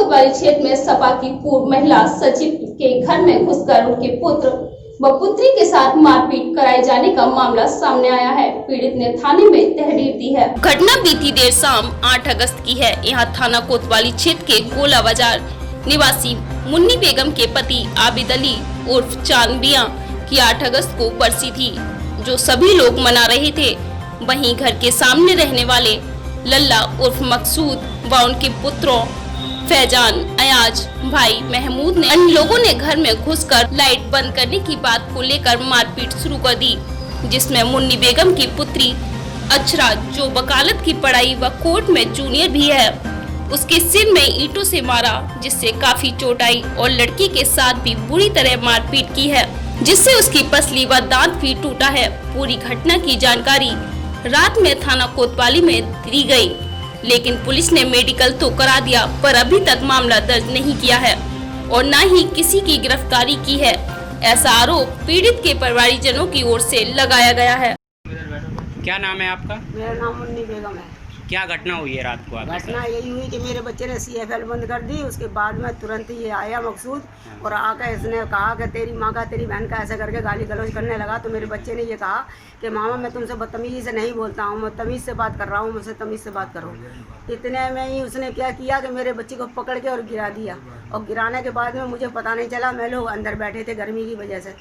कोतवाली क्षेत्र में सपा की पूर्व महिला सचिव के घर में घुसकर उनके पुत्र व पुत्री के साथ मारपीट कराए जाने का मामला सामने आया है। पीड़ित ने थाने में तहरीर दी है। घटना बीती देर शाम 8 अगस्त की है। यहाँ थाना कोतवाली क्षेत्र के गोला बाजार निवासी मुन्नी बेगम के पति आबिद अली उर्फ चांद मियां की 8 अगस्त को बरसी थी, जो सभी लोग मना रहे थे। वहीं घर के सामने रहने वाले लल्ला उर्फ मकसूद व उनके पुत्रों फैजान, अयाज, भाई महमूद ने अन्य लोगों ने घर में घुसकर लाइट बंद करने की बात को लेकर मारपीट शुरू कर दी, जिसमें मुन्नी बेगम की पुत्री अक्षरा, जो वकालत की पढ़ाई व कोर्ट में जूनियर भी है, उसके सिर में ईंटों से मारा, जिससे काफी चोट आई और लड़की के साथ भी बुरी तरह मारपीट की है, जिससे उसकी पसली व दांत भी टूटा है। पूरी घटना की जानकारी रात में थाना कोतवाली में दी गई, लेकिन पुलिस ने मेडिकल तो करा दिया, पर अभी तक मामला दर्ज नहीं किया है और न ही किसी की गिरफ्तारी की है। ऐसा आरोप पीड़ित के परिवारजनों की ओर से लगाया गया है। क्या नाम है आपका? मेरा नाम मुन्नी बेगम है। क्या घटना हुई है रात को? घटना यही हुई कि मेरे बच्चे ने CFL बंद कर दी। उसके बाद में तुरंत ये आया मकसूद और आकर इसने कहा कि तेरी माँ का, तेरी बहन का, ऐसा करके गाली गलौज करने लगा। तो मेरे बच्चे ने ये कहा कि मामा मैं तुमसे बदतमीजी से नहीं बोलता हूँ, मैं तमीज़ से बात कर रहा हूँ, मुझसे तमीज़ से बात करो। इतने में ही उसने क्या किया कि मेरे बच्चे को पकड़ के और गिरा दिया, और गिराने के बाद में मुझे पता नहीं चला, मैं लोग अंदर बैठे थे गर्मी की वजह से।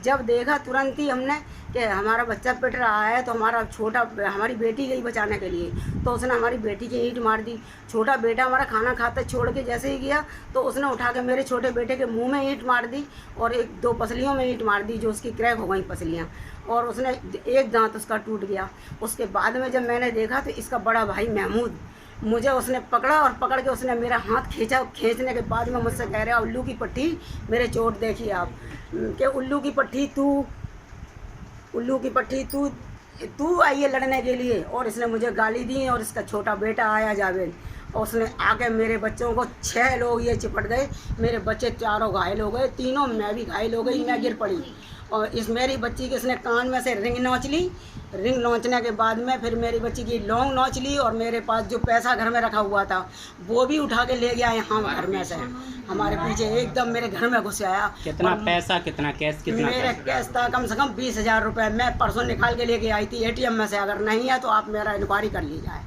जब देखा तुरंत ही हमने कि हमारा बच्चा पिट रहा है, तो हमारी बेटी गई बचाने के लिए, तो उसने हमारी बेटी की ईंट मार दी। छोटा बेटा हमारा खाना खाते छोड़ के जैसे ही गया, तो उसने उठा के मेरे छोटे बेटे के मुंह में ईंट मार दी और 1-2 पसलियों में ईंट मार दी, जो उसकी क्रैक हो गई पसलियाँ, और उसने एक दांत उसका टूट गया। उसके बाद में जब मैंने देखा तो इसका बड़ा भाई महमूद, मुझे उसने पकड़ा और पकड़ के उसने मेरा हाथ खींचा। खींचने के बाद में मुझसे कह रहा, उल्लू की पट्टी मेरे चोट देखिए आप, कि उल्लू की पट्टी तू आई है लड़ने के लिए। और इसने मुझे गाली दी। और इसका छोटा बेटा आया जावेद, और उसने आके मेरे बच्चों को 6 लोग ये चिपट गए। मेरे बच्चे 4 घायल हो गए, 3 मैं भी घायल हो गई, मैं गिर पड़ी। और इस मेरी बच्ची के इसने कान में से रिंग नोच ली। रिंग नोचने के बाद में फिर मेरी बच्ची की लौंग नोच ली, और मेरे पास जो पैसा घर में रखा हुआ था वो भी उठा के ले गया यहाँ घर में से, हमारे पीछे एकदम मेरे घर में घुस आया। कितना पैसा, कितना कैश, कितना? मेरे कैश था कम से कम 20,000 रुपये। मैं परसों निकाल के लेके आई थी ATM में से। अगर नहीं है तो आप मेरा इंक्वायरी कर ली जाए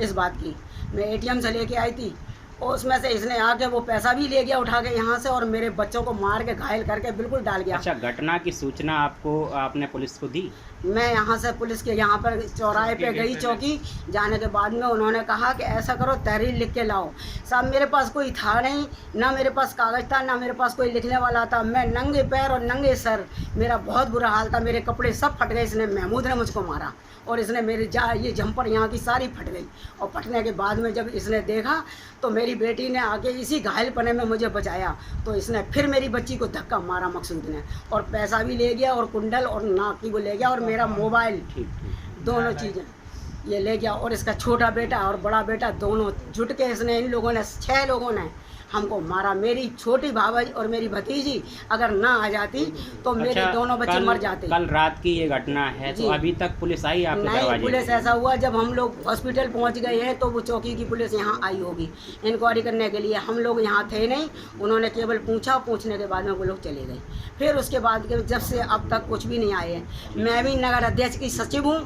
इस बात की। मैं ATM से लेके आई थी, और उसमें से इसने आके वो पैसा भी ले गया उठा के यहाँ से, और मेरे बच्चों को मार के घायल करके बिल्कुल डाल गया। अच्छा, घटना की सूचना आपने पुलिस को दी? मैं यहाँ से पुलिस के यहाँ पर चौराहे पे गई चौकी। जाने के बाद में उन्होंने कहा कि ऐसा करो, तहरीर लिख के लाओ। साहब मेरे पास कोई था नहीं, ना मेरे पास कागज़ था, ना मेरे पास कोई लिखने वाला था। मैं नंगे पैर और नंगे सर, मेरा बहुत बुरा हाल था, मेरे कपड़े सब फट गए। इसने महमूद ने मुझको मारा, और इसने मेरी ये जंपर यहाँ की सारी फट गई। और फटने के बाद में जब इसने देखा तो मेरी बेटी ने आके इसी घायलपने में मुझे बचाया। तो इसने फिर मेरी बच्ची को धक्का मारा मकसूद ने, और पैसा भी ले गया, और कुंडल और नाकी को ले गया, और मेरा मोबाइल, दोनों चीज़ें ये ले गया। और इसका छोटा बेटा और बड़ा बेटा दोनों जुट के इसने, इन लोगों ने 6 लोगों ने हमको मारा। मेरी छोटी भाभी और मेरी भतीजी अगर ना आ जाती तो मेरे दोनों बच्चे मर जाते। कल रात की ये घटना है, तो अभी तक पुलिस आई आपके दरवाजे? नहीं, पुलिस ऐसा हुआ जब हम लोग हॉस्पिटल पहुंच गए हैं तो वो चौकी की पुलिस यहाँ आई होगी इंक्वायरी करने के लिए। हम लोग यहाँ थे नहीं, उन्होंने केवल पूछा, पूछने के बाद में वो लोग चले गए। फिर उसके बाद जब से अब तक कुछ भी नहीं आए हैं। मैं भी नगर अध्यक्ष की सचिव हूँ।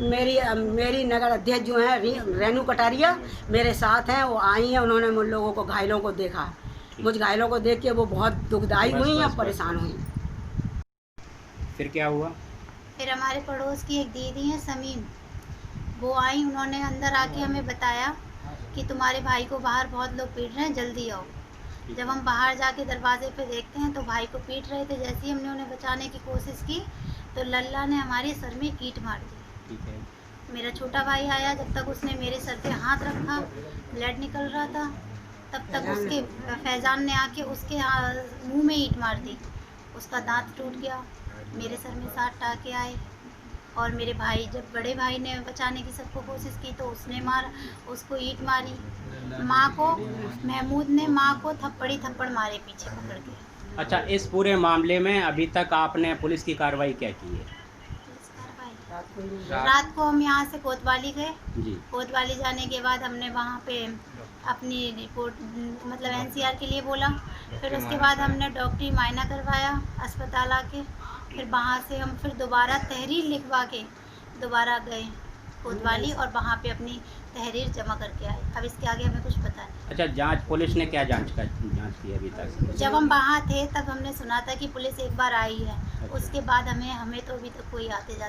मेरी नगर अध्यक्ष जो हैं रेनू कटारिया मेरे साथ हैं, वो आई हैं। उन्होंने मुझ लोगों को, घायलों को देखा। मुझ घायलों को देख के वो बहुत दुखदाई हुई या परेशान हुई। फिर क्या हुआ? फिर हमारे पड़ोस की एक दीदी है समीम, वो आई। उन्होंने अंदर आके हमें बताया कि तुम्हारे भाई को बाहर बहुत लोग पीट रहे हैं, जल्दी आओ। जब हम बाहर जाके दरवाजे पे देखते हैं तो भाई को पीट रहे थे। जैसे ही हमने उन्हें बचाने की कोशिश की तो लल्ला ने हमारे सर में ईंट मार दी। मेरा छोटा भाई आया, जब तक उसने मेरे सर पे हाथ रखा, ब्लड निकल रहा था, तब तक उसके फैजान ने आके उसके मुंह में ईंट मार दी। उसका दांत टूट गया। मेरे सर में 7 टाँके आए। और मेरे भाई, जब बड़े भाई ने बचाने की सबको कोशिश की तो उसने उसको ईंट मारी। माँ को, महमूद ने माँ को थप्पड़ मारे पीछे पकड़ के। अच्छा, इस पूरे मामले में अभी तक आपने पुलिस की कार्रवाई क्या की है? रात को हम यहाँ से कोतवाली गए। कोतवाली जाने के बाद हमने वहाँ पे अपनी रिपोर्ट मतलब एनसीआर के लिए बोला। फिर उसके बाद हमने डॉक्टरी मायना करवाया अस्पताल आके। फिर वहाँ से हम फिर दोबारा तहरीर लिखवा के दोबारा गए कोतवाली और वहाँ पे अपनी तहरीर जमा करके आए। अब इसके आगे हमें कुछ पता नहीं। अच्छा, जांच पुलिस ने क्या जांच की अभी तक? जब हम वहाँ थे तब हमने सुना था कि पुलिस एक बार आई है, उसके बाद हमें तो अभी तक कोई आते जाते